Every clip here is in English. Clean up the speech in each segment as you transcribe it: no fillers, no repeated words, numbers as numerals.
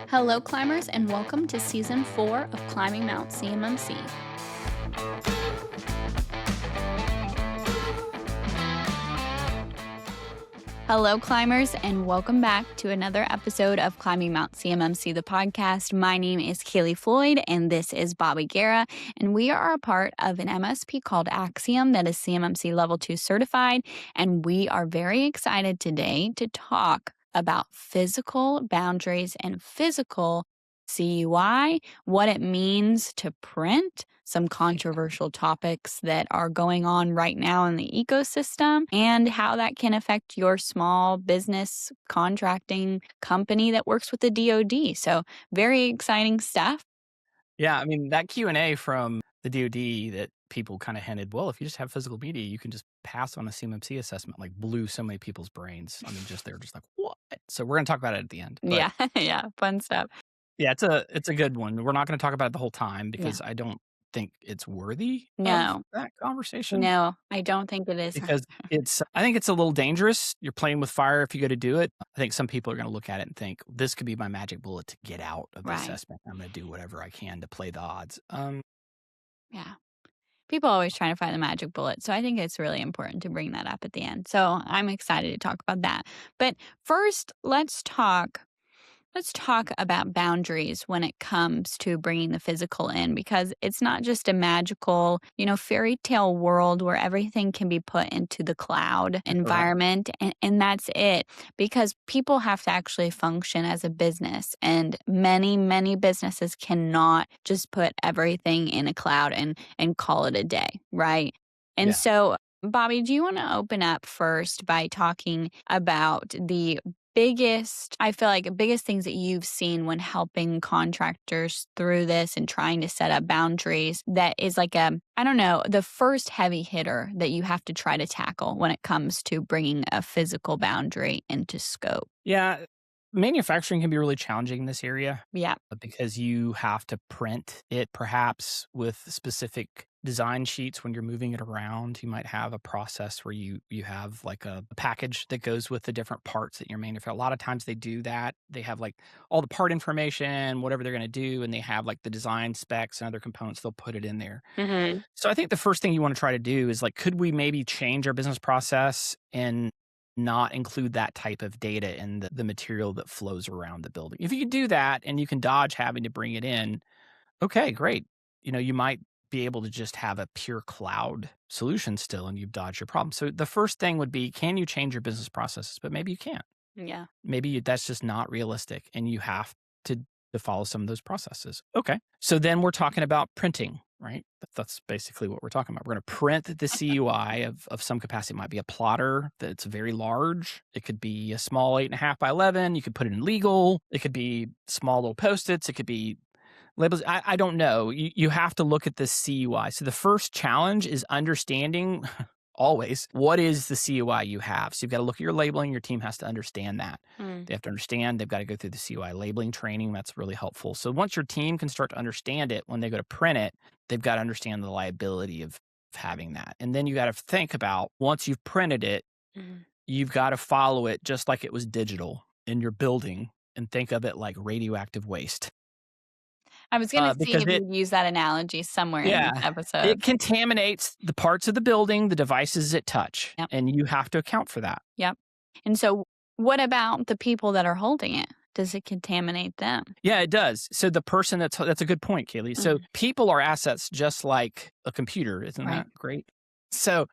Hello, climbers, and welcome to Season 4 of Climbing Mount CMMC. Hello, climbers, and welcome back to another episode of Climbing Mount CMMC, the podcast. My name is Kaleigh Floyd, and this is Bobby Guerra, and we are a part of an MSP called Axiom that is CMMC Level 2 certified, and we are very excited today to talk about physical boundaries and physical CUI, what it means to print, some controversial topics that are going on right now in the ecosystem, and how that can affect your small business contracting company that works with the DOD. So very exciting stuff. Yeah, I mean, that Q&A from the DOD that people kind of hinted, well, if you just have physical media, you can just pass on a CMMC assessment, like blew so many people's brains. I mean, they're just like, what? So we're going to talk about it at the end. Yeah, yeah, fun stuff. Yeah, it's a good one. We're not going to talk about it the whole time because I don't think it's worthy of that conversation. No, I don't think it is. Because I think it's a little dangerous. You're playing with fire if you go to do it. I think some people are going to look at it and think, this could be my magic bullet to get out of the assessment. I'm going to do whatever I can to play the odds. Yeah. People are always trying to find the magic bullet. So I think it's really important to bring that up at the end. So I'm excited to talk about that. But first, let's talk about boundaries when it comes to bringing the physical in, because it's not just a magical, fairy tale world where everything can be put into the cloud environment and that's it, because people have to actually function as a business, and many, many businesses cannot just put everything in a cloud and call it a day, right? And so, Bobby, do you want to open up first by talking about the biggest things that you've seen when helping contractors through this and trying to set up boundaries that is like the first heavy hitter that you have to try to tackle when it comes to bringing a physical boundary into scope? Yeah. Manufacturing can be really challenging in this area. Yeah. Because you have to print it perhaps with specific design sheets when you're moving it around. You might have a process where you have like a package that goes with the different parts that you're manufacturing. A lot of times they do that. They have like all the part information, whatever they're going to do, and they have like the design specs and other components. They'll put it in there. Mm-hmm. So I think the first thing you want to try to do is like, could we maybe change our business process and not include that type of data in the material that flows around the building? If you can do that and you can dodge having to bring it in, okay, great. You might be able to just have a pure cloud solution still and you've dodged your problem. So the first thing would be, can you change your business processes? But maybe you can't. Yeah. Maybe that's just not realistic and you have to follow some of those processes. Okay. So then we're talking about printing, right? That's basically what we're talking about. We're going to print the CUI of some capacity. It might be a plotter that's very large. It could be a small 8.5 by 11. You could put it in legal. It could be small little Post-its. It could be labels. I don't know. You have to look at this CUI. So the first challenge is understanding always, what is the CUI you have? So you've got to look at your labeling. Your team has to understand that. They have to understand. They've got to go through the CUI labeling training. That's really helpful. So once your team can start to understand it, when they go to print it, they've got to understand the liability of having that. And then you got to think about, once you've printed it, you've got to follow it just like it was digital in your building and think of it like radioactive waste. I was going to see if you'd use that analogy somewhere in the episode. It contaminates the parts of the building, the devices it touch, and you have to account for that. Yep. And so what about the people that are holding it? Does it contaminate them? Yeah, it does. So the person that's a good point, Kaleigh. So people are assets just like a computer. Isn't that great? So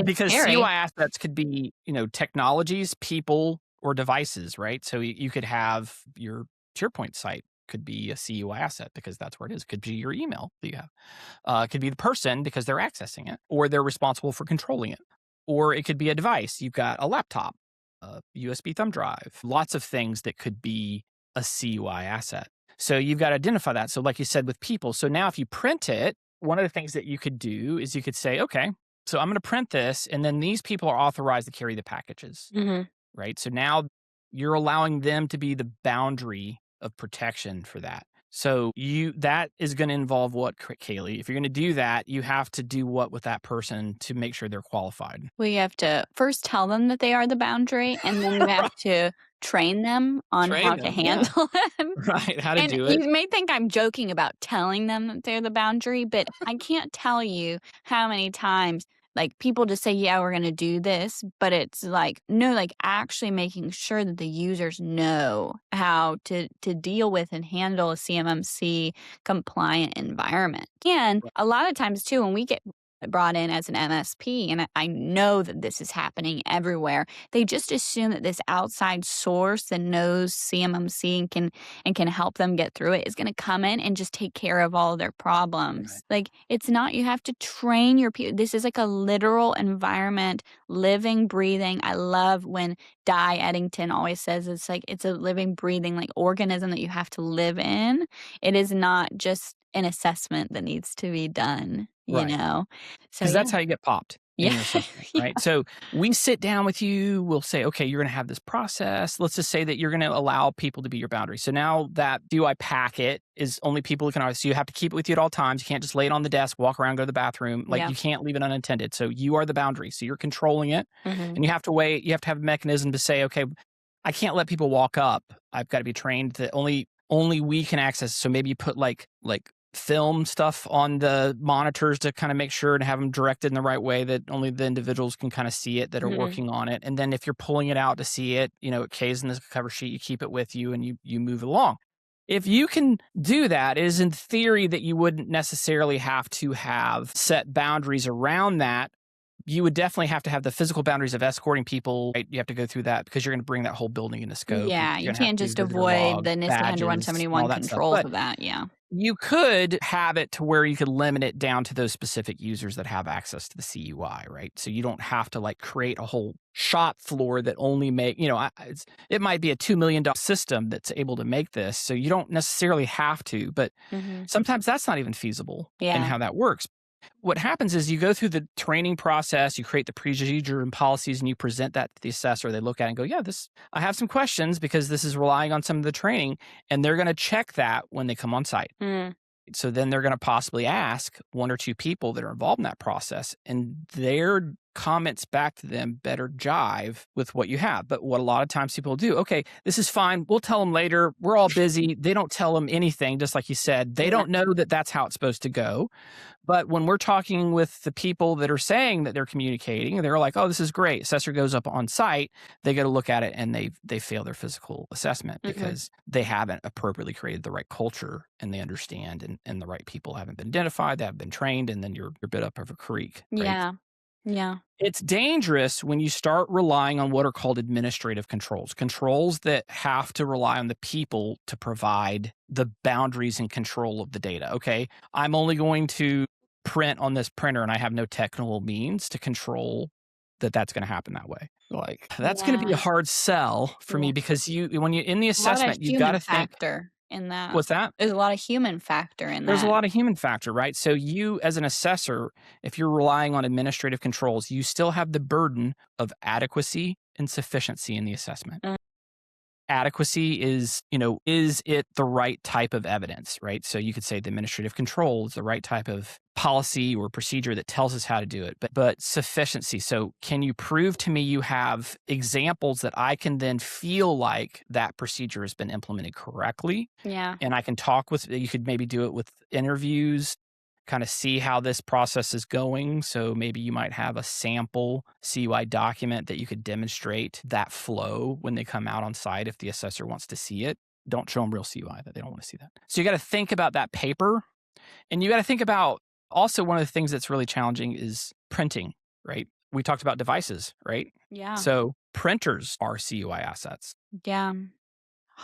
because CUI assets could be, technologies, people, or devices, right? So you could have your SharePoint site could be a CUI asset because that's where it is. It could be your email that you have. It could be the person because they're accessing it or they're responsible for controlling it. Or it could be a device. You've got a laptop, a USB thumb drive, lots of things that could be a CUI asset. So you've got to identify that. So like you said with people, so now if you print it, one of the things that you could do is you could say, okay, so I'm going to print this and then these people are authorized to carry the packages, right? So now you're allowing them to be the boundary of protection for that. So that is going to involve what, Kaleigh? If you're going to do that, you have to do what with that person to make sure they're qualified? Well, you have to first tell them that they are the boundary, and then you have to train them on Train how to them, yeah. handle them. Right, how to And do it. you may think I'm joking about telling them that they're the boundary, but I can't tell you how many times, like, people just say, "Yeah, we're gonna do this," but it's like, no, like, actually making sure that the users know how to deal with and handle a CMMC compliant environment. And a lot of times too, when we get brought in as an MSP, and I know that this is happening everywhere, they just assume that this outside source that knows CMMC and can help them get through it is going to come in and just take care of all their Right. problems. Like, it's not. You have to train your people. This is like a literal environment, living, breathing. I love when Di Eddington always says it's like it's a living, breathing like organism that you have to live in. It is not just an assessment that needs to be done, you Right. know? So, 'Cause yeah. that's how you get popped in Yeah. your assessment, Yeah. right? So, we sit down with you, we'll say, "Okay, you're gonna have this process." Let's just say that you're gonna allow people to be your boundary. So now that DUI packet is only people who can, so you have to keep it with you at all times. You can't just lay it on the desk, walk around, go to the bathroom. Like, Yeah. you can't leave it unattended. So you are the boundary. So you're controlling it, Mhm. and you have to wait. You have to have a mechanism to say, "Okay, I can't let people walk up. I've gotta be trained that only we can access." So maybe you put, like film stuff on the monitors to kind of make sure and have them directed in the right way that only the individuals can kind of see it that are Mhm. working on it. And then if you're pulling it out to see it, it K's in this cover sheet, you keep it with you and you move it along. If you can do that, it is in theory that you wouldn't necessarily have to have set boundaries around that. You would definitely have to have the physical boundaries of escorting people, right? You have to go through that because you're going to bring that whole building into scope. Yeah, You're you going to have can't to do just visitor avoid log, the NIST badges, and all 171 that stuff. controls But of that, yeah. you could have it to where you could limit it down to those specific users that have access to the CUI, right? So you don't have to create a whole shop floor that only it might be a $2 million system that's able to make this. So you don't necessarily have to, but Mhm. sometimes that's not even feasible in Yeah. how that works. What happens is you go through the training process, you create the procedure and policies, and you present that to the assessor. They look at it and go, "Yeah, I have some questions because this is relying on some of the training," and they're going to check that when they come on site. Mm. So then they're going to possibly ask one or two people that are involved in that process, and their comments back to them better jive with what you have. But what a lot of times people do, "Okay, this is fine. We'll tell them later. We're all busy." They don't tell them anything, just like you said. They Yeah. don't know that that's how it's supposed to go. But when we're talking with the people that are saying that they're communicating, they're like, "Oh, this is great." Assessor goes up on site, they go to look at it and they fail their physical assessment Mhm. because they haven't appropriately created the right culture and they understand and the right people haven't been identified, they haven't been trained, and then you're bit up of a creek, right? Yeah. Yeah. It's dangerous when you start relying on what are called administrative controls that have to rely on the people to provide the boundaries and control of the data. Okay, I'm only going to print on this printer and I have no technical means to control that's going to happen that way. That's going to be a Yeah. hard sell for Yeah. me because when you're in the A lot of assessment, you got human to think, factor in that. what's that? There's a lot of human factor in There's a that. lot of human factor, right? So you as an assessor, if you're relying on administrative controls, you still have the burden of adequacy and sufficiency in the assessment. Mm. Adequacy is it the right type of evidence, right? So you could say the administrative control is the right type of policy or procedure that tells us how to do it. But sufficiency. So can you prove to me you have examples that I can then feel like that procedure has been implemented correctly? Yeah. And I can talk with, you could maybe do it with interviews, kind of see how this process is going. So maybe you might have a sample CUI document that you could demonstrate that flow when they come out on site if the assessor wants to see it. Don't show them real CUI, that they don't want to see that. So you got to think about that paper, and you got to think about also one of the things that's really challenging is printing, right? We talked about devices, right? Yeah. So printers are CUI assets. Yeah.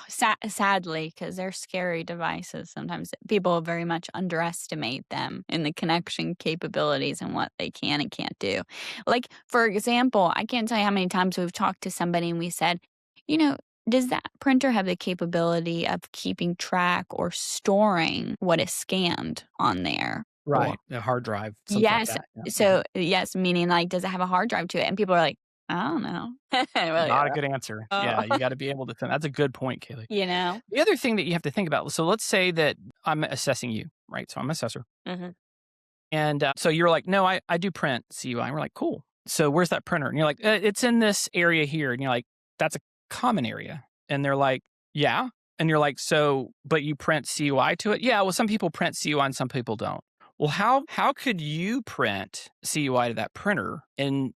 Sadly, because they're scary devices. Sometimes people very much underestimate them in the connection capabilities and what they can and can't do. Like, for example, I can't tell you how many times we've talked to somebody and we said, you know, does that printer have the capability of keeping track or storing what is scanned on there? Or Right. A hard drive, something like yes. that. Yeah. Mhm. So, yes, meaning like, does it have a hard drive to it? And people are like, I don't know. Well, Not a yeah. good answer. Yeah, you Oh, gotta be able to that's a good point, Kaylee. you know? The other thing that you have to think about, so let's say that I'm assessing you, right? So I'm an assessor. Mhm. And, so you're like, "No, I do print CUI." And we're like, "Cool. So where's that printer?" And you're like, It's in this area here." And you're like, "That's a common area." And they're like, "Yeah." And you're like, "So, but you print CUI to it?" "Yeah, well, some people print CUI and some people don't." Well, how could you print CUI to that printer and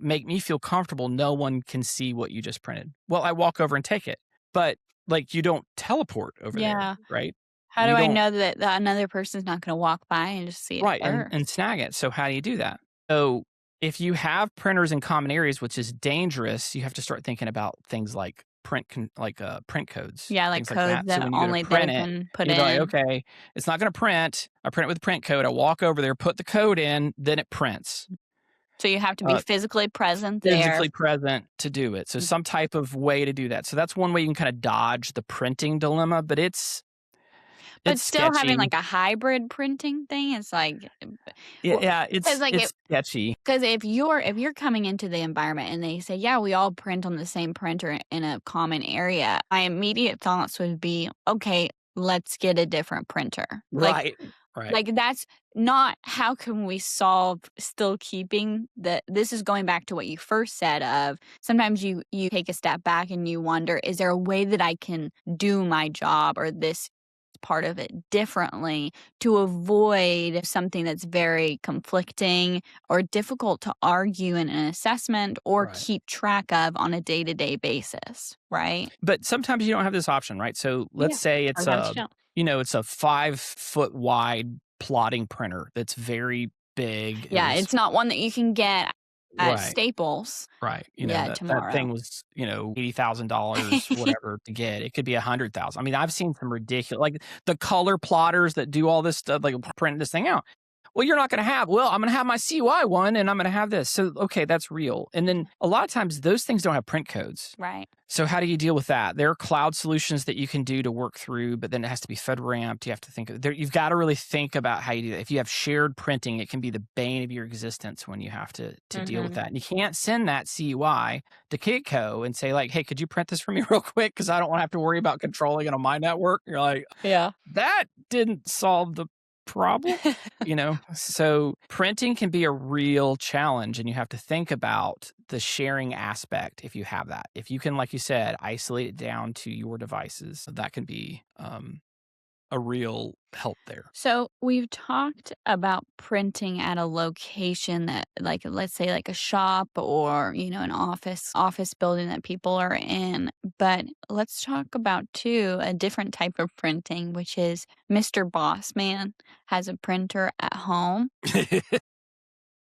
make me feel comfortable no one can see what you just printed? Well, I walk over and take it. But, like, you don't teleport over there, Yeah. right? How do You I don't know that another person's not gonna walk by and just see it Right, and first? snag it. So how do you do that? So if you have printers in common areas, which is dangerous, you have to start thinking about things like print codes, Yeah, like things like codes that. So that when you go to only they print it, can put you'd be like, in. "Okay, it's not gonna print. I print it with the print code. I walk over there, put the code in, then it prints." So you have to be Uh, physically present there. Physically present to do it. So Mm. some type of way to do that. So that's one way you can kinda dodge the printing dilemma, but But it's still having, sketchy. like, a hybrid printing thing, it's like, Yeah, well, yeah, 'cause, like, it's sketchy. because if you're coming into the environment and they say, "Yeah, we all print on the same printer in a common area," my immediate thoughts would be, "Okay, let's get a different printer." Right, right. That's not how can we solve still keeping this is going back to what you first said of sometimes you take a step back and you wonder, "Is there a way that I can do my job or this part of it differently to avoid something that's very conflicting or difficult to argue in an assessment or Right. keep track of on a day-to-day basis," right? But sometimes you don't have this option, right? So let's Yeah. say it's Sometimes you don't. it's a 5-foot wide plotting printer that's very big. It Yeah, was it's not one that you can get at right, Staples, right. yeah, That tomorrow. thing was, $80,000, whatever to get. It could be 100,000. I mean, I've seen some ridiculous, like the color plotters that do all this stuff, like print this thing out. Well, you're not going to have, well, I'm going to have my CUI one and I'm going to have this. So, okay, that's real. And then a lot of times those things don't have print codes. Right. So how do you deal with that? There are cloud solutions that you can do to work through, but then it has to be FedRAMP. You have to think of there. You've got to really think about how you do that. If you have shared printing, it can be the bane of your existence when you have to deal with Mhm. that. And you can't send that CUI to Kitco and say like, "Hey, could you print this for me real quick? Because I don't want to have to worry about controlling it on my network." You're like, Yeah. that didn't solve the problem. So printing can be a real challenge and you have to think about the sharing aspect if you have that. If you can, like you said, isolate it down to your devices, that can be a real help there. So we've talked about printing at a location that like let's say like a shop or an office building that people are in, but let's talk about too a different type of printing, which is Mr. Boss Man has a printer at home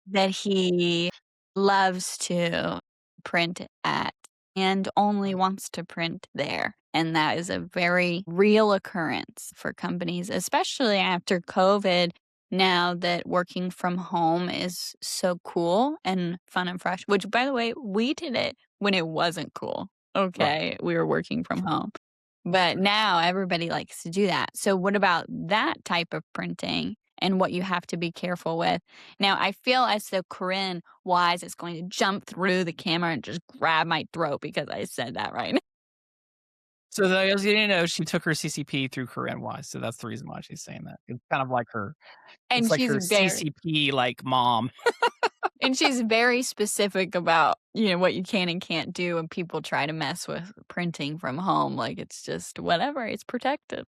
that he loves to print at and only wants to print there. And that is a very real occurrence for companies, especially after COVID. Now that working from home is so cool and fun and fresh, which by the way, we did it when it wasn't cool. Right. Okay. We were working from True. home. That's But true. now everybody likes to do that. So, what about that type of printing and what you have to be careful with? Now, I feel as though Corinne Wise is going to jump through the camera and just grab my throat because I said that right now. So those you didn't know, she took her CCP through Korean Wise. So that's the reason why she's saying that. It's kind of like her, it's And like she's her very CCP like mom. and she's very specific about, what you can and can't do when people try to mess with printing from home. Like it's just whatever, it's protected.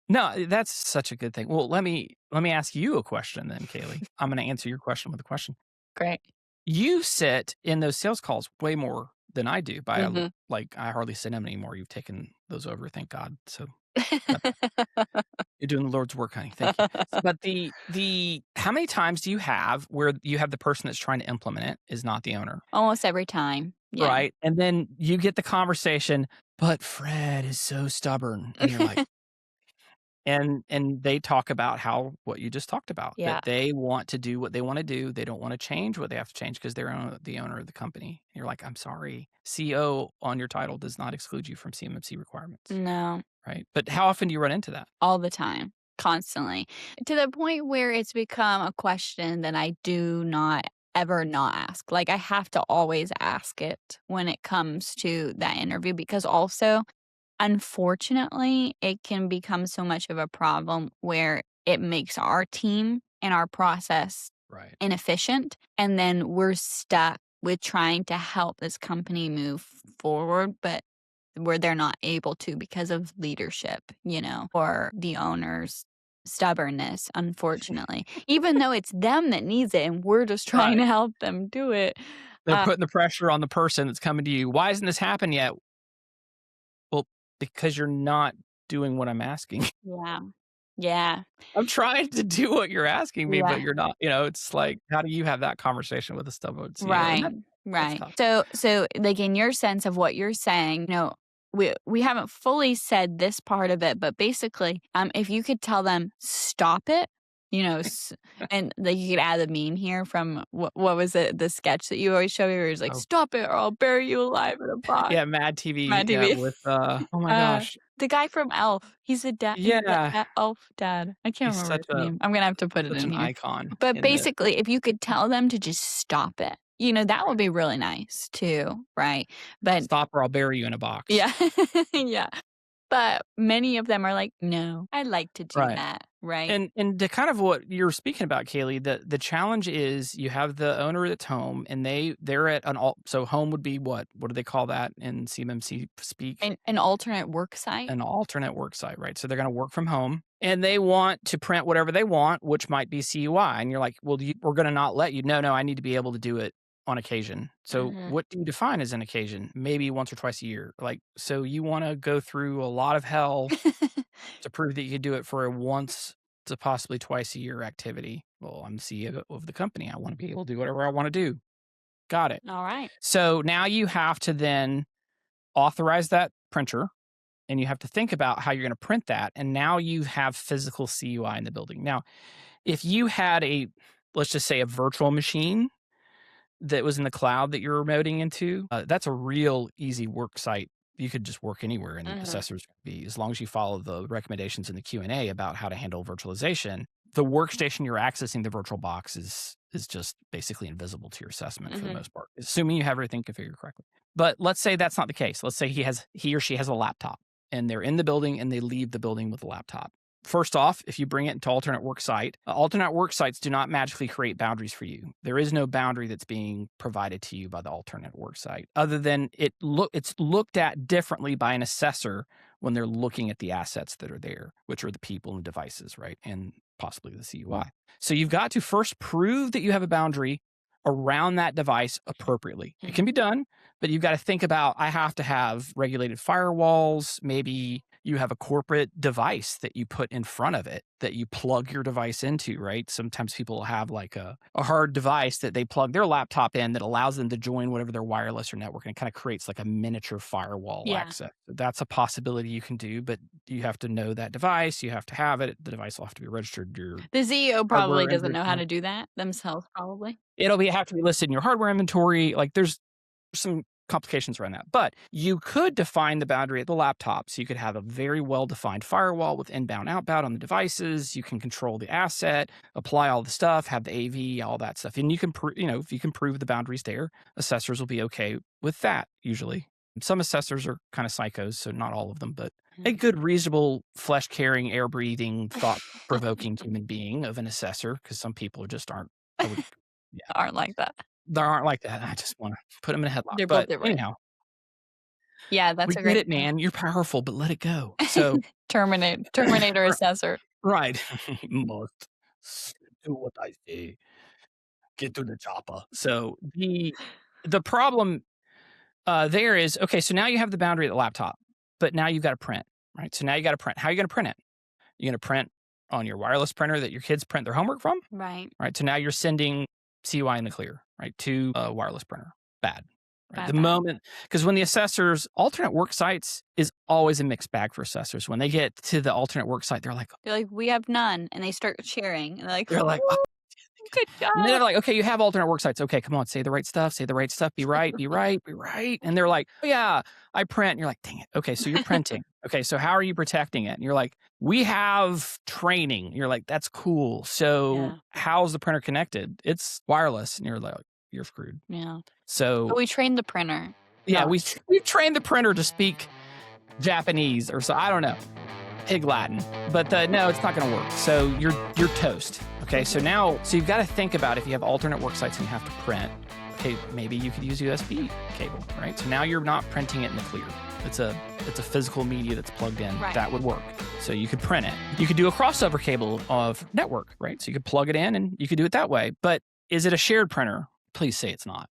No, that's such a good thing. Well, let me ask you a question then, Kaylee. I'm going to answer your question with a question. Great. You sit in those sales calls way more than I do by Mhm. like I hardly sit in them anymore. You've taken those over, thank God. So that, you're doing the Lord's work, honey. Thank you. But the how many times do you have where you have the person that's trying to implement it is not the owner, Almost every time. Yeah. right? And then you get the conversation, but Fred is so stubborn, and you're like, and they talk about how what you just talked about, Yeah. that they want to do what they wanna do, they don't wanna change what they have to change because 'cause they're the owner of the company. You're like, "I'm sorry, CO on your title does not exclude you from CMMC requirements," No. right? But how often do you run into that? All the time, constantly, to the point where it's become a question that I do not ever not ask. Like, I have to always ask it when it comes to that interview because also, unfortunately, it can become so much of a problem where it makes our team and our process Right. inefficient, and then we're stuck with trying to help this company move forward, but where they're not able to because of leadership, or the owner's stubbornness, unfortunately. Even though it's them that needs it and we're just trying Right. to help them do it. They're putting the pressure on the person that's coming to you. "Why hasn't this happened yet?" Well, because you're not doing what I'm asking. Yeah. Yeah. I'm trying to do what you're asking me, but Yeah. you're not, it's like, how do you have that conversation with a stubborn CEO? And Right, that's right. tough. So, like, in your sense of what you're saying, we haven't fully said this part of it, but basically, if you could tell them, "Stop it," and, like, you could add a meme here from what was it? The sketch that you always show me where he's like, Oh, "Stop it or I'll bury you alive in a box." yeah, Mad TV, Mad yeah, TV. with, oh my gosh. The guy from Elf, he's the Yeah, elf dad. I can't he's remember his name. I'm gonna have to put it such in an here. icon But in the basically, if you could tell them to just stop it, that would right. be really nice too, right? But "Stop or I'll bury you in a box." yeah, yeah. But many of them are like, "No, I like to do Right. that," right? And to kind of what you're speaking about, Kaylee, the challenge is you have the owner that's home, and they're at an so home would be what? What do they call that in CMMC speak? An alternate work site. An alternate work site, right? So they're going to work from home, and they want to print whatever they want, which might be CUI, and you're like, well, we're going to not let you. No, I need to be able to do it on occasion. So Mhm. what do you define as an occasion? Maybe once or twice a year. Like, so you want to go through a lot of hell to prove that you could do it for a once to possibly twice a year activity. Well, I'm the CEO of the company. I want to be able to do whatever I want to do. Got it. All right. So now you have to then authorize that printer, and you have to think about how you're going to print that. And now you have physical CUI in the building. Now, if you had let's just say a virtual machine that was in the cloud that you're remoting into, that's a real easy work site. You could just work anywhere, and Mhm. assessors would be, as long as you follow the recommendations in the Q&A about how to handle virtualization. The workstation you're accessing, the virtual box, is just basically invisible to your assessment for the Mhm. most part, assuming you have everything configured correctly. But let's say that's not the case. Let's say he or she has a laptop, and they're in the building and they leave the building with a laptop. First off, if you bring it into alternate work sites do not magically create boundaries for you. There is no boundary that's being provided to you by the alternate work site, other than it's looked at differently by an assessor when they're looking at the assets that are there, which are the people and devices, right? And possibly the CUI. So you've got to first prove that you have a boundary around that device appropriately. It can be done, but you've got to think about, I have to have regulated firewalls. Maybe you have a corporate device that you put in front of it that you plug your device into, right? Sometimes people have like a hard device that they plug their laptop in that allows them to join whatever their wireless or network, and it kind of creates like a miniature firewall Yeah. access. That's a possibility you can do, but you have to know that device. You have to have it. The device will have to be registered. Your The CEO probably hardware doesn't know how inventory. to do that themselves, probably. Have to be listed in your hardware inventory. Like, there's some complications around that. But you could define the boundary at the laptop. So you could have a very well-defined firewall with inbound, outbound on the devices. You can control the asset, apply all the stuff, have the AV, all that stuff. And you can, if you can prove the boundaries there, assessors will be okay with that usually. Some assessors are kind of psychos, so not all of them, but a good, reasonable, flesh-carrying, air-breathing, thought-provoking human being of an assessor, because some people just aren't. I would, yeah, Aren't like that. they aren't like that. I just want to put them in a headlock. They're both But different. anyhow, Yeah, we that's a get great it, point. man. You're powerful, but let it go. So, Terminator assessor. right. Must do what I say. Get to the chopper. So the problem there is, okay, so now you have the boundary of the laptop, but now you've got to print, right? So now you got to print. How are you going to print it? You're going to print on your wireless printer that your kids print their homework from, Right. right? So now you're sending CUI in the clear, right, to a wireless printer. Bad. Right. Bad, The bad. moment, because when the assessors, alternate work sites is always a mixed bag for assessors. When they get to the alternate work site, they're like, They're like, "We have none," and they start cheering, and they're like, they're like, "Woo, good and then job." they're like, okay, you have alternate work sites. Okay, come on, say the right stuff, be right, be right, be right. And they're like, oh yeah, I print. And you're like, dang it. Okay, so you're printing. Okay, so how are you protecting it? And you're like, we have training. And you're like, that's cool. So Yeah. how's the printer connected? It's wireless. And you're like, you're screwed. Yeah. So But we trained the printer. yeah, No. we've trained the printer to speak Japanese or so, I don't know, Pig Latin, but no, it's not going to work. So you're toast. Okay, so you've got to think about if you have alternate work sites and you have to print. Okay, maybe you could use USB cable, right? So now you're not printing it in the clear. It's a physical media that's plugged in. Right. That would work. So you could print it. You could do a crossover cable of network, right? So you could plug it in and you could do it that way. But is it a shared printer? Please say it's not.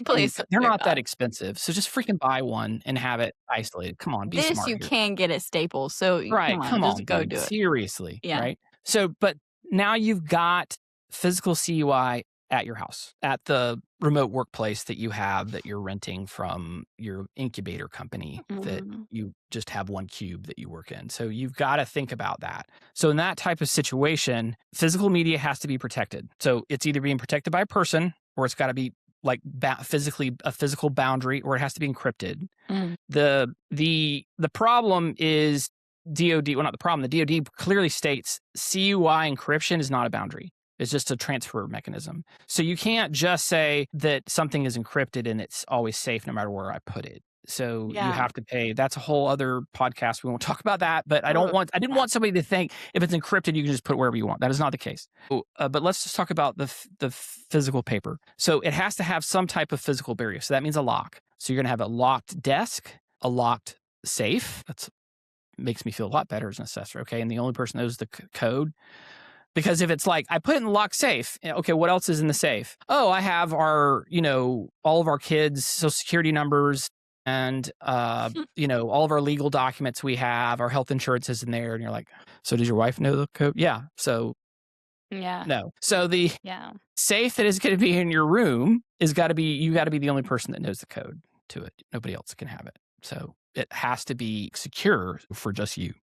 Please. They're not that expensive. So just freaking buy one and have it isolated. Come on, be This smart you here. can get at Staples. So Right. Come on, just go dude. do it. Seriously. Yeah. Right. So, but now you've got physical CUI at your house, at the remote workplace that you have that you're renting from your incubator company that you just have one cube that you work in. So you've got to think about that. So in that type of situation, physical media has to be protected. So it's either being protected by a person or it's got to be like physically a physical boundary, or it has to be encrypted. The problem is DOD. Well, not the problem. The DOD clearly states CUI encryption is not a boundary. It's just a transfer mechanism. So you can't just say that something is encrypted and it's always safe no matter where I put it. So you have to pay. That's a whole other podcast. We won't talk about that. But I didn't want somebody to think if it's encrypted, you can just put it wherever you want. That is not the case. But let's just talk about the physical paper. So it has to have some type of physical barrier. So that means a lock. So you're going to have a locked desk, a locked safe. That makes me feel a lot better as an assessor. Okay. And the only person knows the code. Because if it's like, I put it in the locked safe, okay, what else is in the safe? Oh, I have our, all of our kids' social security numbers and, all of our legal documents we have, our health insurance is in there. And you're like, so does your wife know the code? Yeah. So no. So the safe that is going to be in your room you got to be the only person that knows the code to it. Nobody else can have it. So it has to be secure for just you.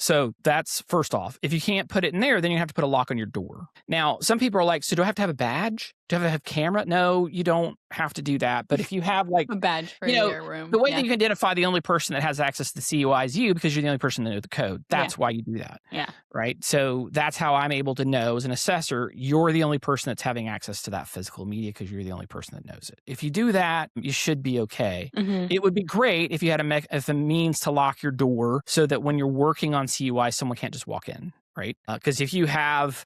So that's first off. If you can't put it in there, then you have to put a lock on your door. Now, some people are like, so do I have to have a badge? Do I have to have a camera? No, you don't have to do that. But if you have like a badge for your room, the way that you can identify the only person that has access to the CUI is you, because you're the only person that knows the code. That's why you do that. Yeah. Right. So that's how I'm able to know as an assessor, you're the only person that's having access to that physical media because you're the only person that knows it. If you do that, you should be okay. It would be great if you had a means to lock your door so that when you're working on CUI, someone can't just walk in. Right. Because if you have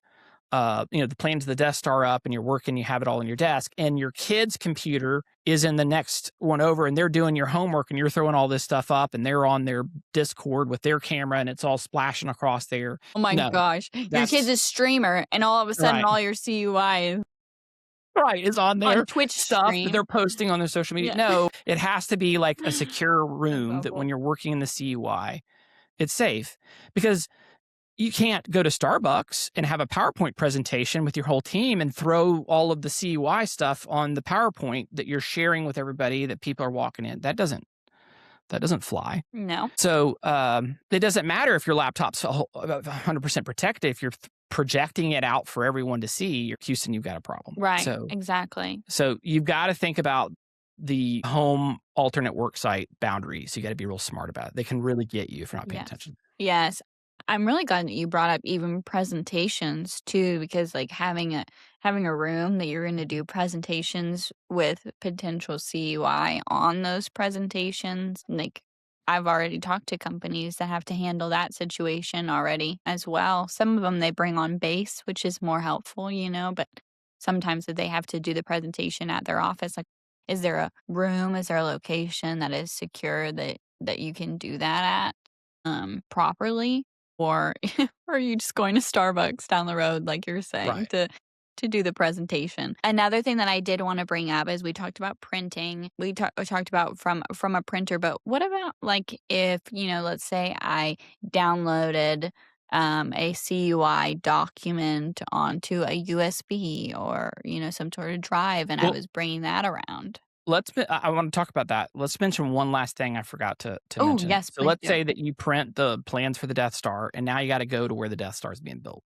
the plans of the Death Star up and you're working, you have it all on your desk, and your kid's computer is in the next one over and they're doing your homework and you're throwing all this stuff up and they're on their Discord with their camera and it's all splashing across there. Oh my gosh. Your kid's a streamer and all of a sudden all your CUI is on their on Twitch stuff stream that they're posting on their social media. No, it has to be like a secure room that when you're working in the CUI, it's safe. Because you can't go to Starbucks and have a PowerPoint presentation with your whole team and throw all of the CUI stuff on the PowerPoint that you're sharing with everybody that people are walking in. That doesn't fly. No. So it doesn't matter if your laptop's 100% protected. If you're projecting it out for everyone to see, Houston, you've got a problem. Right. So, exactly. So you've got to think about the home alternate work site boundaries. You got to be real smart about it. They can really get you if you're not paying attention. Yes. I'm really glad that you brought up even presentations too, because like having a room that you're going to do presentations with potential CUI on those presentations, like I've already talked to companies that have to handle that situation already as well. Some of them they bring on base, which is more helpful, but sometimes if they have to do the presentation at their office, like is there a room, is there a location that is secure that you can do that at properly? Or are you just going to Starbucks down the road, like you're saying, to do the presentation? Another thing that I did want to bring up is we talked about printing. We talked about from a printer, but what about like if, let's say I downloaded a CUI document onto a USB or, some sort of drive and I was bringing that around. I want to talk about that. Let's mention one last thing I forgot to mention. Yes, so let's say that you print the plans for the Death Star and now you got to go to where the Death Star is being built.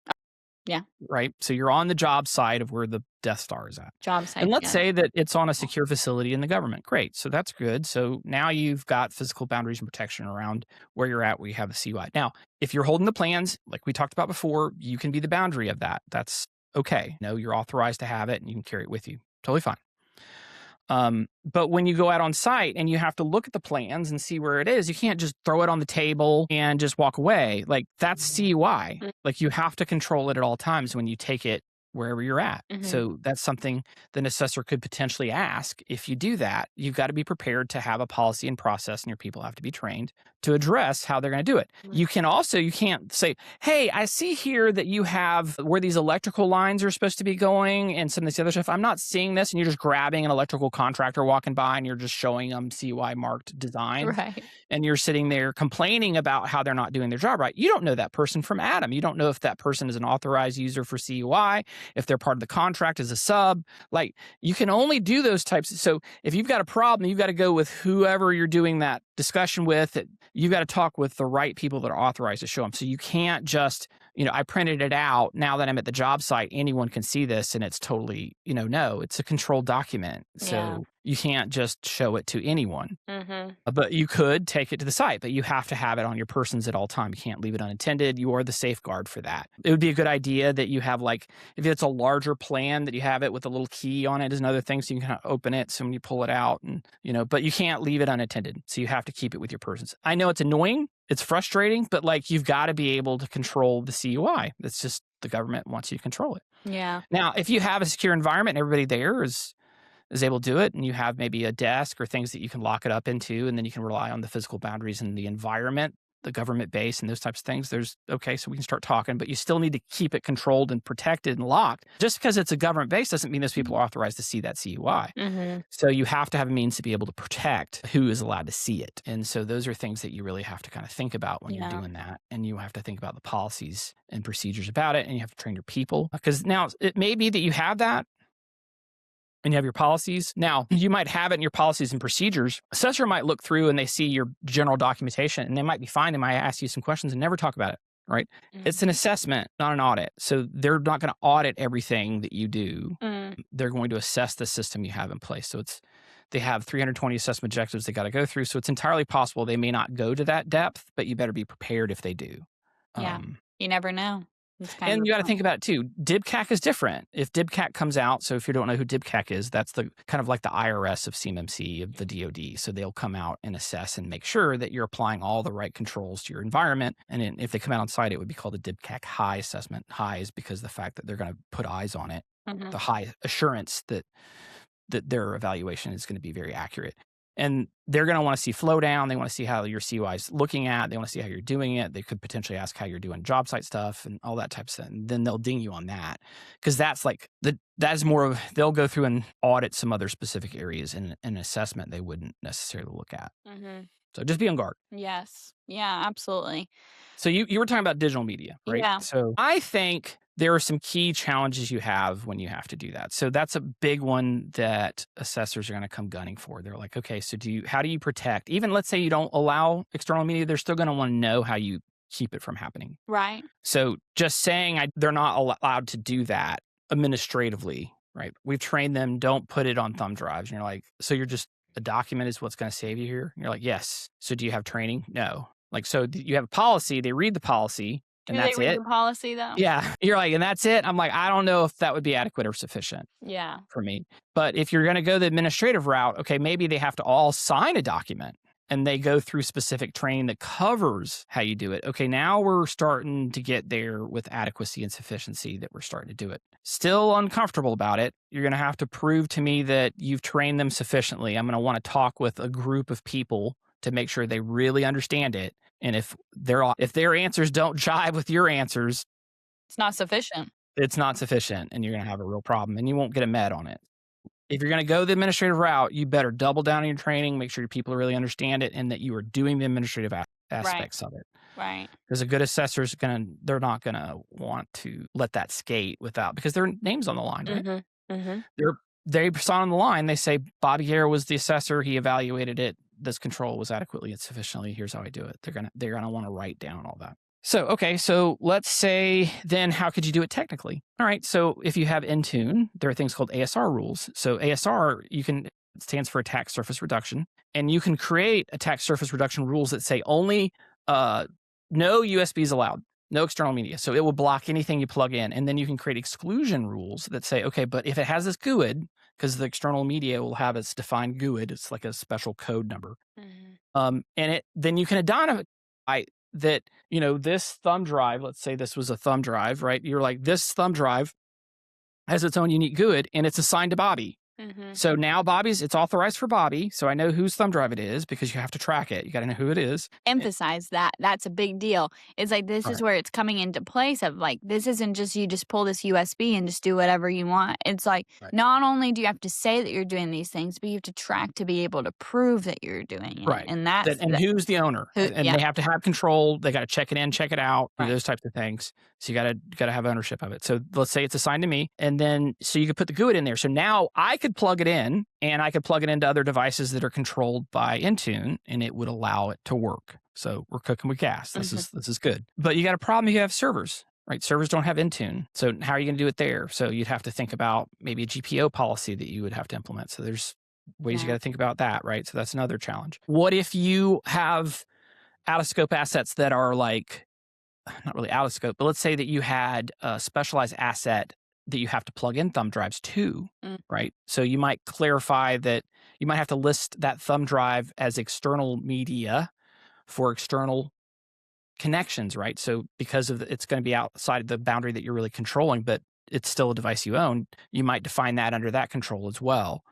Yeah. Right. So you're on the job site of where the Death Star is at. Job site. And let's say that it's on a secure facility in the government. Great. So that's good. So now you've got physical boundaries and protection around where you're at, where you have a CUI. Now, if you're holding the plans, like we talked about before, you can be the boundary of that. That's okay. You're authorized to have it and you can carry it with you. Totally fine. But when you go out on site and you have to look at the plans and see where it is, you can't just throw it on the table and just walk away. Like, that's CUI. Like, you have to control it at all times when you take it wherever you're at. So that's something an assessor could potentially ask. If you do that, you've got to be prepared to have a policy and process, and your people have to be trained to address how they're going to do it. You can't say, hey, I see here that you have where these electrical lines are supposed to be going and some of this other stuff. I'm not seeing this. And you're just grabbing an electrical contractor walking by and you're just showing them CUI marked design. Right. And you're sitting there complaining about how they're not doing their job right. You don't know that person from Adam. You don't know if that person is an authorized user for CUI, if they're part of the contract as a sub. Like, you can only do those types. So if you've got a problem, you've got to go with whoever you're doing that discussion with. You've got to talk with the right people that are authorized to show them. So you can't just, I printed it out. Now that I'm at the job site, anyone can see this and it's totally, no, it's a controlled document. So you can't just show it to anyone. But you could take it to the site, but you have to have it on your persons at all time. You can't leave it unattended. You are the safeguard for that. It would be a good idea that you have, like, if it's a larger plan, that you have it with a little key on it is another thing. So you can kind of open it. So when you pull it out and, but you can't leave it unattended. So you have to keep it with your persons. I know it's annoying. It's frustrating, but like, you've got to be able to control the CUI. It's just the government wants you to control it. Yeah. Now, if you have a secure environment and everybody there is able to do it, and you have maybe a desk or things that you can lock it up into, and then you can rely on the physical boundaries and the environment, the government base and those types of things, so we can start talking, but you still need to keep it controlled and protected and locked. Just because it's a government base doesn't mean those people are authorized to see that CUI. So you have to have a means to be able to protect who is allowed to see it. And so those are things that you really have to kind of think about when you're doing that. And you have to think about the policies and procedures about it, and you have to train your people. Because now it may be that you have that, and you have your policies. Now, you might have it in your policies and procedures. Assessor might look through and they see your general documentation and they might be fine. They might ask you some questions and never talk about it, right? It's an assessment, not an audit. So they're not going to audit everything that you do. They're going to assess the system you have in place. So they have 320 assessment objectives they got to go through. So it's entirely possible they may not go to that depth, but you better be prepared if they do. Yeah, you never know. And you got to think about it too. DIBCAC is different. If DIBCAC comes out, so if you don't know who DIBCAC is, that's the kind of like the IRS of CMMC of the DOD. So they'll come out and assess and make sure that you're applying all the right controls to your environment. And if they come out on site, it would be called a DIBCAC high assessment. High is because of the fact that they're going to put eyes on it. The high assurance that their evaluation is going to be very accurate. And they're going to want to see flow down. They want to see how your CUI is looking at. They want to see how you're doing it. They could potentially ask how you're doing job site stuff and all that type of stuff. And then they'll ding you on that. Because that's like, that's more of, they'll go through and audit some other specific areas in an assessment they wouldn't necessarily look at. So just be on guard. Yes. Yeah, absolutely. So you were talking about digital media, right? Yeah. So I think there are some key challenges you have when you have to do that. So that's a big one that assessors are going to come gunning for. They're like, okay, so how do you protect? Even let's say you don't allow external media, they're still going to want to know how you keep it from happening. Right. So just saying they're not allowed to do that administratively, right? We've trained them, don't put it on thumb drives. And you're like, so you're just, a document is what's going to save you here? And you're like, yes. So do you have training? No. Like, so you have a policy, they read the policy, and that's they read it. the policy though? Yeah. You're like, and that's it. I'm like, I don't know if that would be adequate or sufficient for me. But if you're going to go the administrative route, okay, maybe they have to all sign a document and they go through specific training that covers how you do it. Okay, now we're starting to get there with adequacy and sufficiency that we're starting to do it. Still uncomfortable about it. You're going to have to prove to me that you've trained them sufficiently. I'm going to want to talk with a group of people to make sure they really understand it. And if their answers don't jive with your answers, it's not sufficient. It's not sufficient, and you're going to have a real problem, and you won't get a med on it. If you're going to go the administrative route, you better double down on your training, make sure your people really understand it, and that you are doing the administrative aspects of it. Right. Because a good assessor they're not going to want to let that skate because their name's on the line, right? They sign on the line. They say, Bobby Guerra was the assessor. He evaluated it. This control was adequately and sufficiently. Here's how I do it. They're gonna want to write down all that. So, okay, so let's say then how could you do it technically? All right, so if you have Intune, there are things called ASR rules. So ASR, it stands for attack surface reduction, and you can create attack surface reduction rules that say only no USBs allowed, no external media. So it will block anything you plug in, and then you can create exclusion rules that say, okay, but if it has this GUID, because the external media will have its defined GUID. It's like a special code number. Mhm. And then you can identify that, this thumb drive, let's say this was a thumb drive, right? You're like, this thumb drive has its own unique GUID and it's assigned to Bobby. Mhm. So now it's authorized for Bobby. So I know whose thumb drive it is because you have to track it. You got to know who it is. Emphasize that. That's a big deal. It's like this is Right. where it's coming into place of like this isn't just you just pull this USB and just do whatever you want. It's like Right. not only do you have to say that you're doing these things, but you have to track to be able to prove that you're doing it. Right. And that's And who's the owner? And yeah. they have to have control. They got to check it in, check it out, do Right. those types of things. So you got to have ownership of it. So let's say it's assigned to me, and then so you could put the GUID in there. So now I could plug it in, and I could plug it into other devices that are controlled by Intune, and it would allow it to work. So we're cooking with gas. This is good. But you got a problem if you have servers. Right. Servers don't have Intune. So how are you going to do it there? So you'd have to think about maybe a GPO policy that you would have to implement. So there's ways you got to think about that. Right. So that's another challenge. What if you have out of scope assets that are like, not really out of scope, but let's say that you had a specialized asset that you have to plug in thumb drives to, right? So you might clarify that you might have to list that thumb drive as external media for external connections, right? So because it's going to be outside the boundary that you're really controlling, but it's still a device you own, you might define that under that control as well.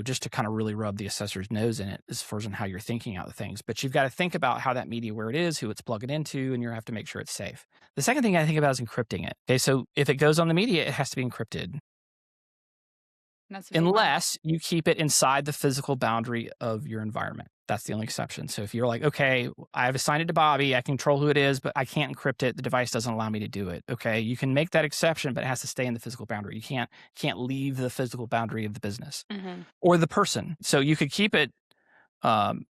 Just to kind of really rub the assessor's nose in it as far as on how you're thinking out the things. But you've got to think about how that media, where it is, who it's plugging into, and you have to make sure it's safe. The second thing I think about is encrypting it. Okay, so if it goes on the media, it has to be encrypted. Unless you keep it inside the physical boundary of your environment. That's the only exception. So if you're like, okay, I've assigned it to Bobby, I control who it is, but I can't encrypt it. The device doesn't allow me to do it. Okay, you can make that exception, but it has to stay in the physical boundary. You can't leave the physical boundary of the business or the person. So you could keep it, and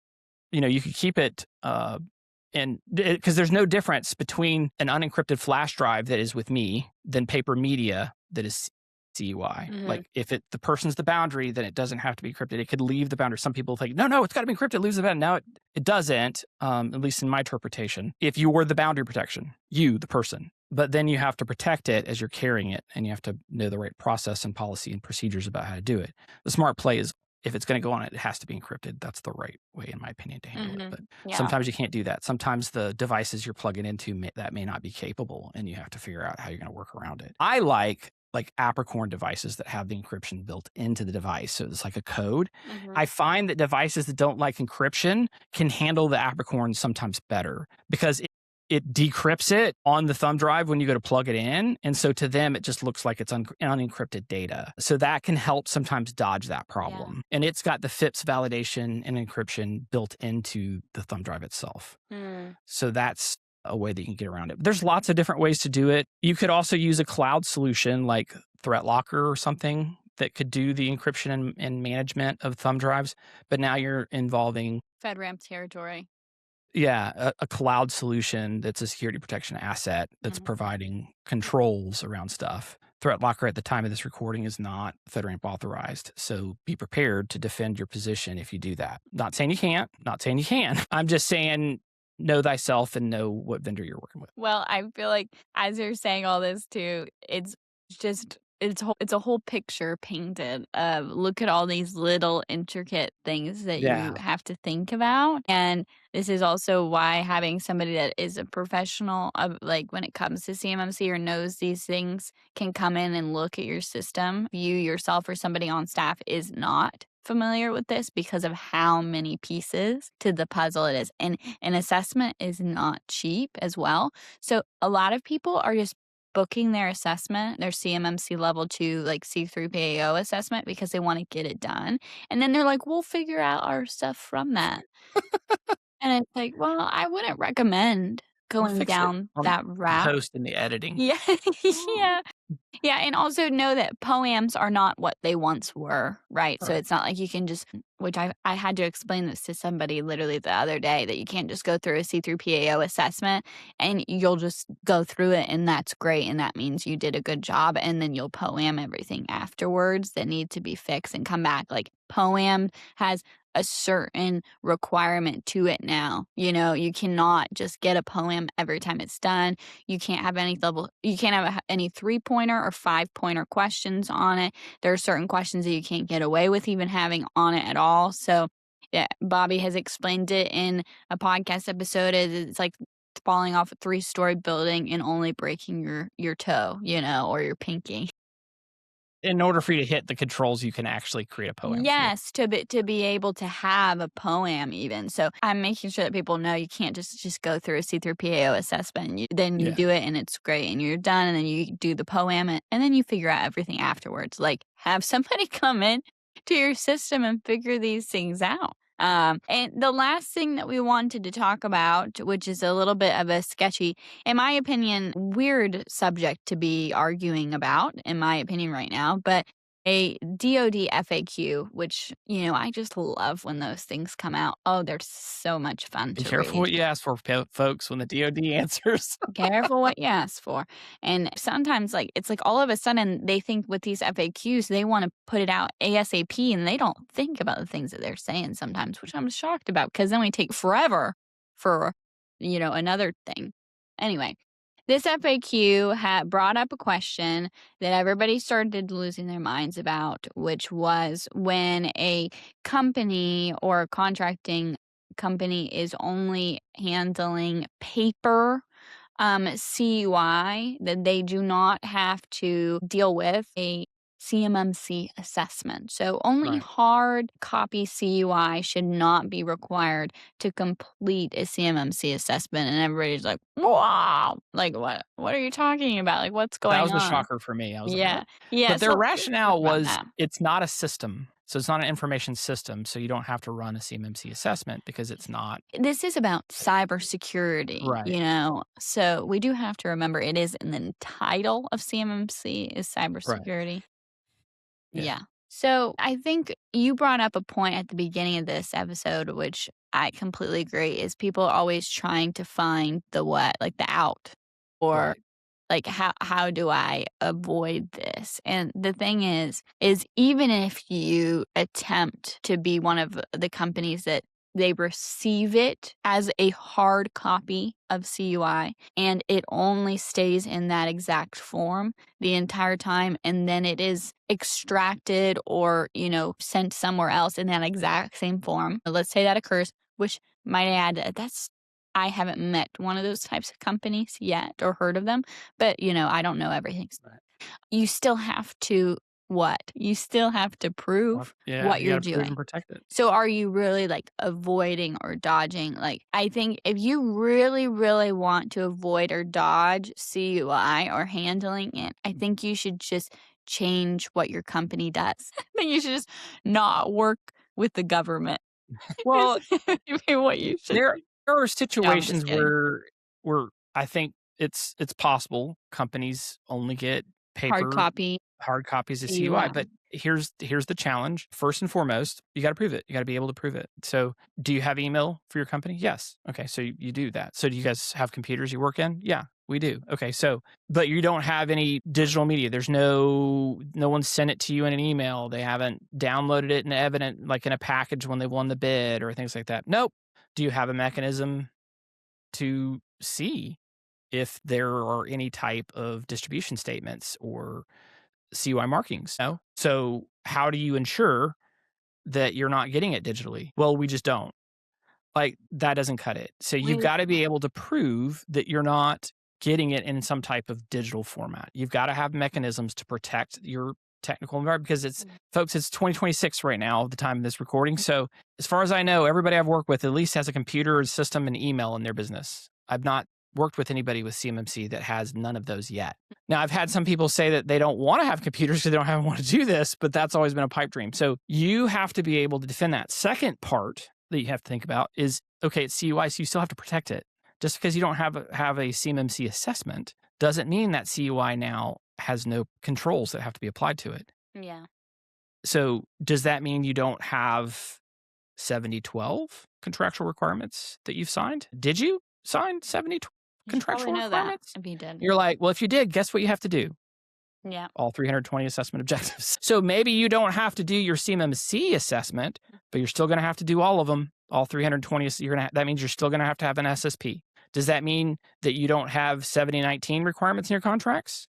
because there's no difference between an unencrypted flash drive that is with me than paper media that is CUI. Like if the person's the boundary, then it doesn't have to be encrypted. It could leave the boundary. Some people think, no, it's got to be encrypted. It leaves the boundary. No, it doesn't, at least in my interpretation. If you were the boundary protection, you, the person, but then you have to protect it as you're carrying it, and you have to know the right process and policy and procedures about how to do it. The smart play is if it's going to go on it, it has to be encrypted. That's the right way, in my opinion, to handle it. But sometimes you can't do that. Sometimes the devices you're plugging into that may not be capable, and you have to figure out how you're going to work around it. I like Apricorn devices that have the encryption built into the device. So it's like a code. I find that devices that don't like encryption can handle the Apricorn sometimes better because it decrypts it on the thumb drive when you go to plug it in. And so to them, it just looks like it's unencrypted data. So that can help sometimes dodge that problem. Yeah. And it's got the FIPS validation and encryption built into the thumb drive itself. So that's a way that you can get around it. But there's lots of different ways to do it. You could also use a cloud solution like ThreatLocker or something that could do the encryption and management of thumb drives. But now you're involving FedRAMP territory. Yeah, a cloud solution that's a security protection asset that's providing controls around stuff. ThreatLocker at the time of this recording is not FedRAMP authorized. So be prepared to defend your position if you do that. Not saying you can't, not saying you can. I'm just saying know thyself and know what vendor you're working with. Well, I feel like as you're saying all this too, it's a whole picture painted of look at all these little intricate things that you have to think about. And this is also why having somebody that is a professional of like when it comes to CMMC or knows these things can come in and look at your system. You yourself or somebody on staff is not familiar with this because of how many pieces to the puzzle it is. And an assessment is not cheap as well. So a lot of people are just booking their assessment, their CMMC level 2, like C3PAO assessment because they want to get it done. And then they're like, we'll figure out our stuff from that. And it's like, well, I wouldn't recommend going down that route. Post in the editing. Yeah. Yeah. Yeah, and also know that POAMs are not what they once were, right? So it's not like you can just, which I had to explain this to somebody literally the other day, that you can't just go through a C3PAO assessment and you'll just go through it and that's great and that means you did a good job and then you'll POAM everything afterwards that need to be fixed and come back. Like POAM has a certain requirement to it now. You cannot just get a poem every time it's done. You can't have you can't have any 3-pointer or 5-pointer questions on it. There are certain questions that you can't get away with even having on it at all. So, yeah, Bobby has explained it in a podcast episode. It's like falling off a 3-story building and only breaking your toe, or your pinky. In order for you to hit the controls, you can actually create a poem. Yes, to be able to have a poem even. So I'm making sure that people know you can't just go through a C3PAO assessment. Then you Yeah. do it and it's great and you're done, and then you do the poem and then you figure out everything afterwards. Like, have somebody come in to your system and figure these things out. And the last thing that we wanted to talk about, which is a little bit of a sketchy, in my opinion, weird subject to be arguing about, in my opinion, right now, but a DOD FAQ, which, I just love when those things come out. Oh, they're so much fun Be to careful read. what you ask for, folks, when the DOD answers. Careful what you ask for. And sometimes, it's like all of a sudden they think with these FAQs, they want to put it out ASAP and they don't think about the things that they're saying sometimes, which I'm shocked about because then we take forever for, another thing. Anyway, this FAQ had brought up a question that everybody started losing their minds about, which was when a company or a contracting company is only handling paper CUI, that they do not have to deal with a CMMC assessment. So only Right. hard copy CUI should not be required to complete a CMMC assessment. And everybody's like, wow, like what are you talking about? Like, what's That going was a on? shocker for me. I was like, Yeah. "What?" Yeah. But their So let's talk rationale about was that. it's not a system. So it's not an information system, so you don't have to run a CMMC assessment because it's not. This is about cybersecurity, Right. So we do have to remember it is in the title of CMMC is Right. cybersecurity. Yeah. Yeah. So I think you brought up a point at the beginning of this episode, which I completely agree, is people are always trying to find the what, like the out, or Right. like how do I avoid this? And the thing is even if you attempt to be one of the companies that they receive it as a hard copy of CUI and it only stays in that exact form the entire time, and then it is extracted or, sent somewhere else in that exact same form. Let's say that occurs, which might I add, I haven't met one of those types of companies yet or heard of them, but I don't know everything. Right. You still have to what? You still have to prove Yeah, what you you're gotta prove doing. and protect it. So are you really avoiding or dodging? I think if you really, really want to avoid or dodge CUI or handling it, I think you should just change what your company does. I think you should just not work with the government. Well, Maybe what you should there do. there are No, I'm just situations kidding. where I think it's possible companies only get Hard paper copy hard copies of CUI, CUI. but here's the challenge. First and foremost, you gotta prove it. You gotta be able to prove it. So, do you have email for your company? Yes. Okay, so you do that. So, do you guys have computers you work in? Yeah, we do. Okay, so but you don't have any digital media. There's no one sent it to you in an email. They haven't downloaded it in evident like in a package when they won the bid or things like that. Nope. Do you have a mechanism to see if there are any type of distribution statements or CUI markings? No. So how do you ensure that you're not getting it digitally? Well, we just don't. Like, that doesn't cut it. So you've Wait. gotta be able to prove that you're not getting it in some type of digital format. You've gotta have mechanisms to protect your technical environment because folks, it's 2026 right now, the time of this recording. So as far as I know, everybody I've worked with at least has a computer system and email in their business. I've not worked with anybody with CMMC that has none of those yet. Now, I've had some people say that they don't wanna have computers because they don't want to do this, but that's always been a pipe dream. So you have to be able to defend that. Second part that you have to think about is, okay, it's CUI, so you still have to protect it. Just because you don't have a CMMC assessment doesn't mean that CUI now has no controls that have to be applied to it. Yeah. So does that mean you don't have 7012 contractual requirements that you've signed? Did you sign 7012 You should probably contractual know that requirements? if you did. You're like, well, if you did, guess what you have to do? Yeah. all 320 assessment objectives. So maybe you don't have to do your CMMC assessment, but you're still going to have to do all of them, all 320. That means you're still going to have an SSP. Does that mean that you don't have 7019 requirements in your contracts?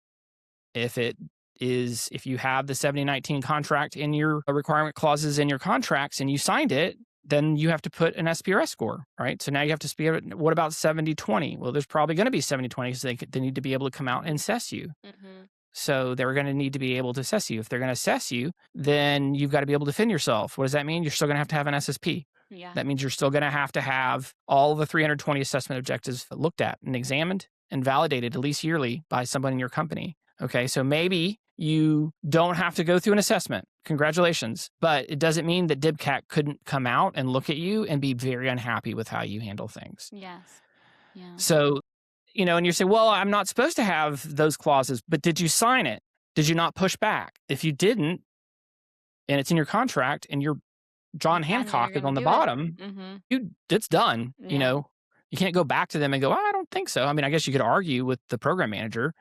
If you have the 7019 contract in your requirement clauses in your contracts and you signed it, then you have to put an SPRS score, right? So now you have to speak. What about 7020? Well, there's probably going to be 7020 because they need to be able to come out and assess you. Mm-hmm. So they're going to need to be able to assess you. If they're going to assess you, then you've got to be able to defend yourself. What does that mean? You're still going to have an SSP. Yeah. That means you're still going to have all the 320 assessment objectives looked at and examined and validated at least yearly by somebody in your company. Okay, so maybe you don't have to go through an assessment. Congratulations. But it doesn't mean that DIBCAT couldn't come out and look at you and be very unhappy with how you handle things. Yes. Yeah. So, and you say, well, I'm not supposed to have those clauses, but did you sign it? Did you not push back? If you didn't, and it's in your contract and you're John Hancock is on the bottom, it's done. Yeah. You can't go back to them and go, I don't think so. I mean, I guess you could argue with the program manager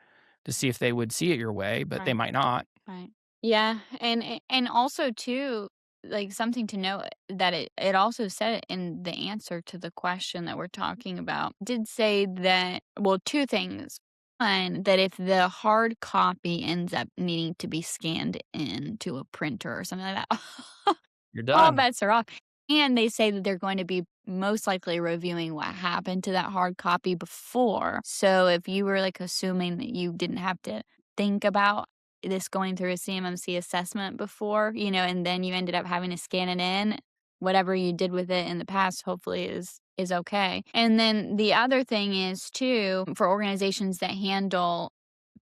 to see if they would see it your way, but they might not. Right. Yeah. And also too, like something to note that it also said in the answer to the question that we're talking about, did say that, well, two things. One, that if the hard copy ends up needing to be scanned into a printer or something like that, You're all done. bets are off. And they say that they're going to be most likely reviewing what happened to that hard copy before. So if you were like assuming that you didn't have to think about this going through a CMMC assessment before, and then you ended up having to scan it in, whatever you did with it in the past, hopefully is okay. And then the other thing is too, for organizations that handle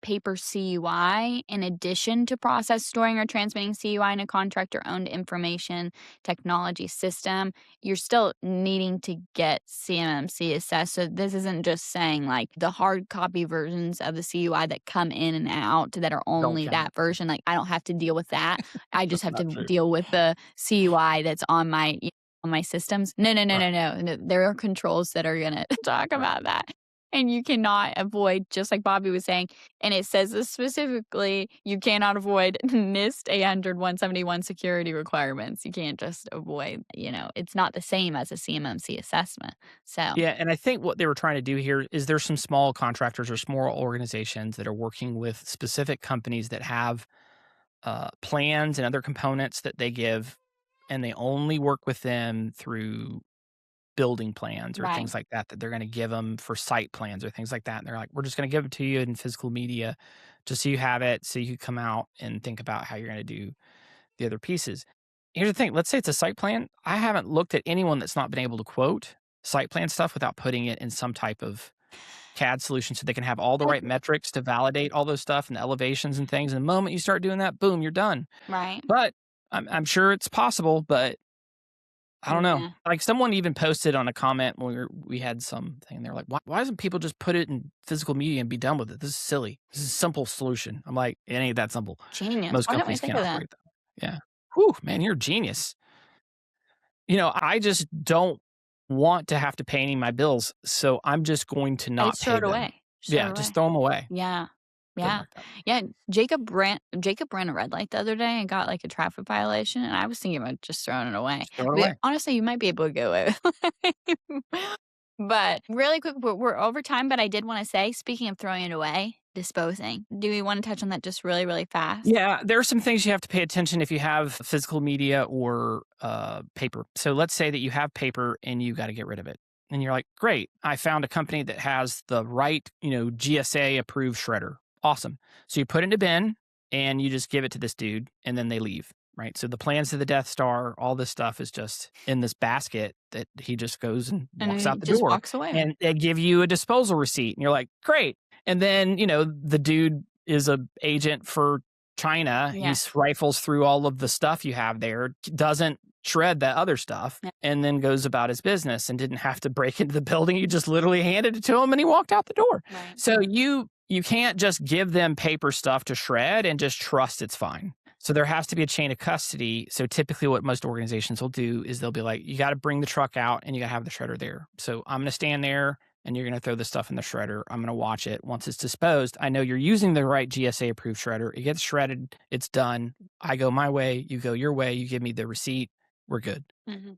paper CUI, in addition to process, storing, or transmitting CUI in a contractor-owned information technology system, you're still needing to get CMMC assessed. So this isn't just saying like the hard copy versions of the CUI that come in and out that are only that version. Like I don't have to deal with that. I just have to deal with the CUI that's on my systems. No. There are controls that are going to talk about that. And you cannot avoid, just like Bobby was saying, and it says this specifically, you cannot avoid NIST 800-171 security requirements. You can't just avoid, it's not the same as a CMMC assessment. So yeah, and I think what they were trying to do here is there's some small contractors or small organizations that are working with specific companies that have plans and other components that they give, and they only work with them through building plans or things like that they're going to give them for site plans or things like that. And they're like, we're just going to give it to you in physical media just so you have it, so you can come out and think about how you're going to do the other pieces. Here's the thing. Let's say it's a site plan. I haven't looked at anyone that's not been able to quote site plan stuff without putting it in some type of CAD solution so they can have all the right metrics to validate all those stuff and the elevations and things. And the moment you start doing that, boom, you're done. Right. But I'm sure it's possible, but I don't know. Like someone even posted on a comment when we had something, they're like, why doesn't people just put it in physical media and be done with it? This is silly. This is a simple solution. I'm like, it ain't that simple. Genius. Most companies can't operate that. Yeah. Whew, man, you're a genius. I just don't want to have to pay any of my bills, so I'm just going to not pay them. Away. Just throw them away. Yeah. Yeah. Yeah. Jacob ran a red light the other day and got like a traffic violation. And I was thinking about just throwing it away. Honestly, you might be able to go away. But really quick, we're over time. But I did want to say, speaking of throwing it away, disposing. Do we want to touch on that just really, really fast? Yeah, there are some things you have to pay attention if you have physical media or paper. So let's say that you have paper and you got to get rid of it. And you're like, great, I found a company that has the right, GSA approved shredder. Awesome. So you put it in a bin and you just give it to this dude and then they leave, right? So the plans to the Death Star, all this stuff is just in this basket that he just goes and walks out the door. Walks away. And they give you a disposal receipt and you're like, great. And then, the dude is a agent for China. Yeah. He rifles through all of the stuff you have there, doesn't shred that other stuff, and then goes about his business and didn't have to break into the building. You just literally handed it to him and he walked out the door. Right. So you can't just give them paper stuff to shred and just trust it's fine. So there has to be a chain of custody. So typically what most organizations will do is they'll be like, you got to bring the truck out and you got to have the shredder there. So I'm going to stand there and you're going to throw this stuff in the shredder. I'm going to watch it. Once it's disposed, I know you're using the right GSA approved shredder. It gets shredded. It's done. I go my way. You go your way. You give me the receipt. We're good. Mm-hmm.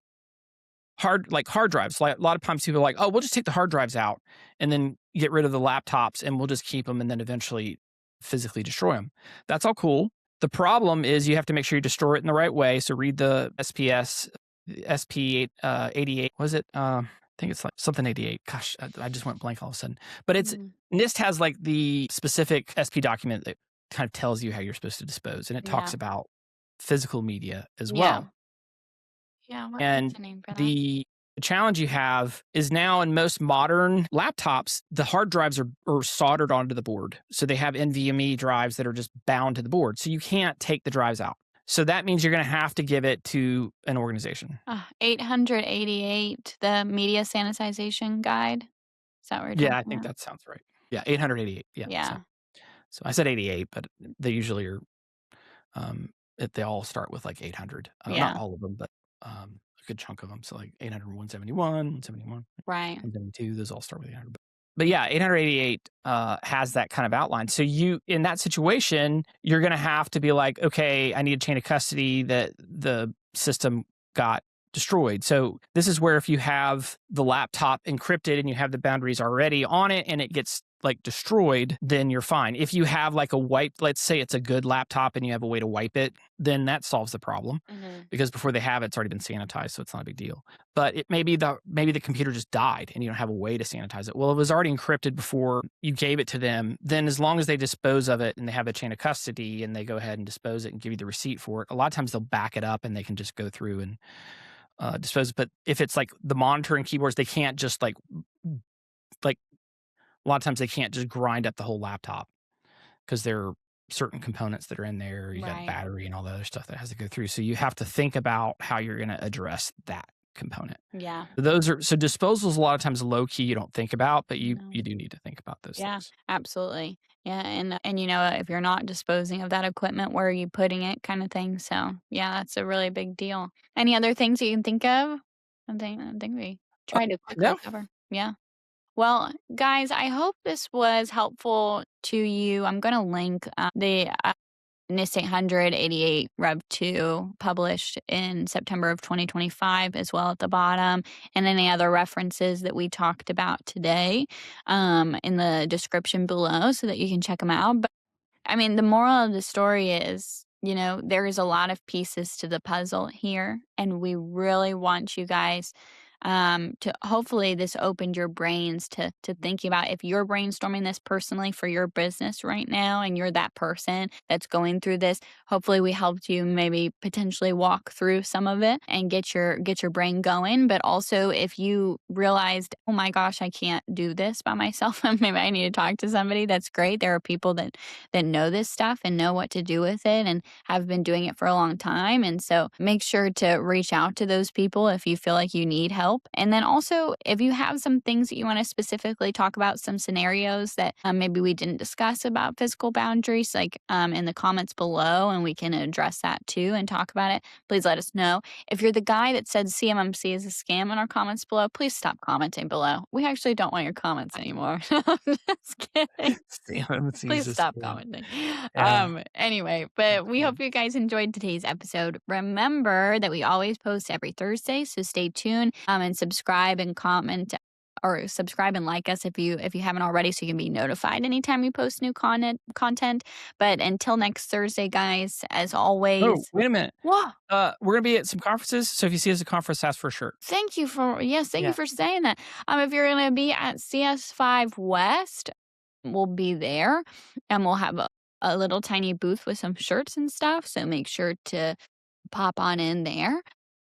Hard drives. Like a lot of times people are like, oh, we'll just take the hard drives out and then get rid of the laptops and we'll just keep them and then eventually physically destroy them. That's all cool. The problem is you have to make sure you destroy it in the right way. So read the SP 88. Was it? I think it's like something 88. Gosh, I just went blank all of a sudden. But it's NIST has like the specific SP document that kind of tells you how you're supposed to dispose. And it talks about physical media as well. Yeah, and the challenge you have is now in most modern laptops, the hard drives are soldered onto the board. So they have NVMe drives that are just bound to the board. So you can't take the drives out. So that means you're going to have to give it to an organization. 888, the media sanitization guide. Is that what you're talking about? I think that sounds right. Yeah, 888. Yeah. So I said 88, but they usually are, they all start with like 800. Not all of them, but a good chunk of them. So like 800, 171, 171, right, 172, those all start with 800. But yeah, 888 has that kind of outline. So you, in that situation, you're going to have to be like, okay, I need a chain of custody that the system got destroyed. So this is where if you have the laptop encrypted and you have the boundaries already on it and it gets like destroyed, then you're fine. If you have like a wipe, let's say it's a good laptop and you have a way to wipe it, then that solves the problem because before they have it, it's already been sanitized, so it's not a big deal. But it maybe the computer just died and you don't have a way to sanitize it. Well, it was already encrypted before you gave it to them. Then as long as they dispose of it and they have a chain of custody and they go ahead and dispose it and give you the receipt for it, a lot of times they'll back it up and they can just go through and dispose. But if it's like the monitor and keyboards, they can't just like a lot of times they can't just grind up the whole laptop because there are certain components that are in there. You got battery and all the other stuff that has to go through. So you have to think about how you're going to address that component. Yeah. So disposals a lot of times low key you don't think about, but you do need to think about those things. Yeah, absolutely. Yeah, and if you're not disposing of that equipment, where are you putting it, kind of thing. So yeah, that's a really big deal. Any other things that you can think of? I think we tried to quickly cover. Yeah. Well, guys, I hope this was helpful to you. I'm going to link the NIST 888 Rev 2 published in September of 2025 as well at the bottom, and any other references that we talked about today in the description below so that you can check them out. But I mean, the moral of the story is, there is a lot of pieces to the puzzle here, and we really want you guys to hopefully this opened your brains to thinking about if you're brainstorming this personally for your business right now and you're that person that's going through this. Hopefully we helped you maybe potentially walk through some of it and get your brain going. But also if you realized, oh my gosh, I can't do this by myself, maybe I need to talk to somebody, that's great. There are people that know this stuff and know what to do with it and have been doing it for a long time. And so make sure to reach out to those people if you feel like you need help. And then also, if you have some things that you want to specifically talk about, some scenarios that maybe we didn't discuss about physical boundaries, like in the comments below, and we can address that too and talk about it, please let us know. If you're the guy that said CMMC is a scam in our comments below, please stop commenting below. We actually don't want your comments anymore. I'm just kidding. Please stop commenting. Yeah. Anyway, but we hope you guys enjoyed today's episode. Remember that we always post every Thursday, so stay tuned. And subscribe and comment, or subscribe and like us if you haven't already, so you can be notified anytime we post new content. But until next Thursday, guys, as always. Oh, wait a minute. What? We're gonna be at some conferences, so if you see us at a conference, ask for a shirt. Thank you for you for saying that. If you're gonna be at CS5 West, we'll be there, and we'll have a little tiny booth with some shirts and stuff. So make sure to pop on in there.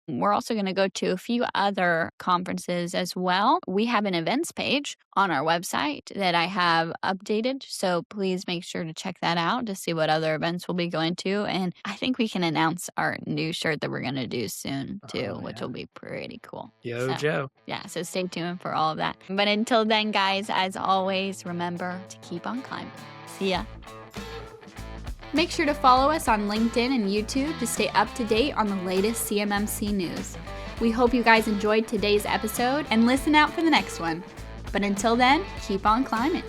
We're also going to go to a few other conferences as well. We have an events page on our website that I have updated, so please make sure to check that out to see what other events we'll be going to. And I think we can announce our new shirt that we're going to do soon too, which will be pretty cool. Joe. Yeah, so stay tuned for all of that. But until then, guys, as always, remember to keep on climbing. See ya. Make sure to follow us on LinkedIn and YouTube to stay up to date on the latest CMMC news. We hope you guys enjoyed today's episode and listen out for the next one. But until then, keep on climbing.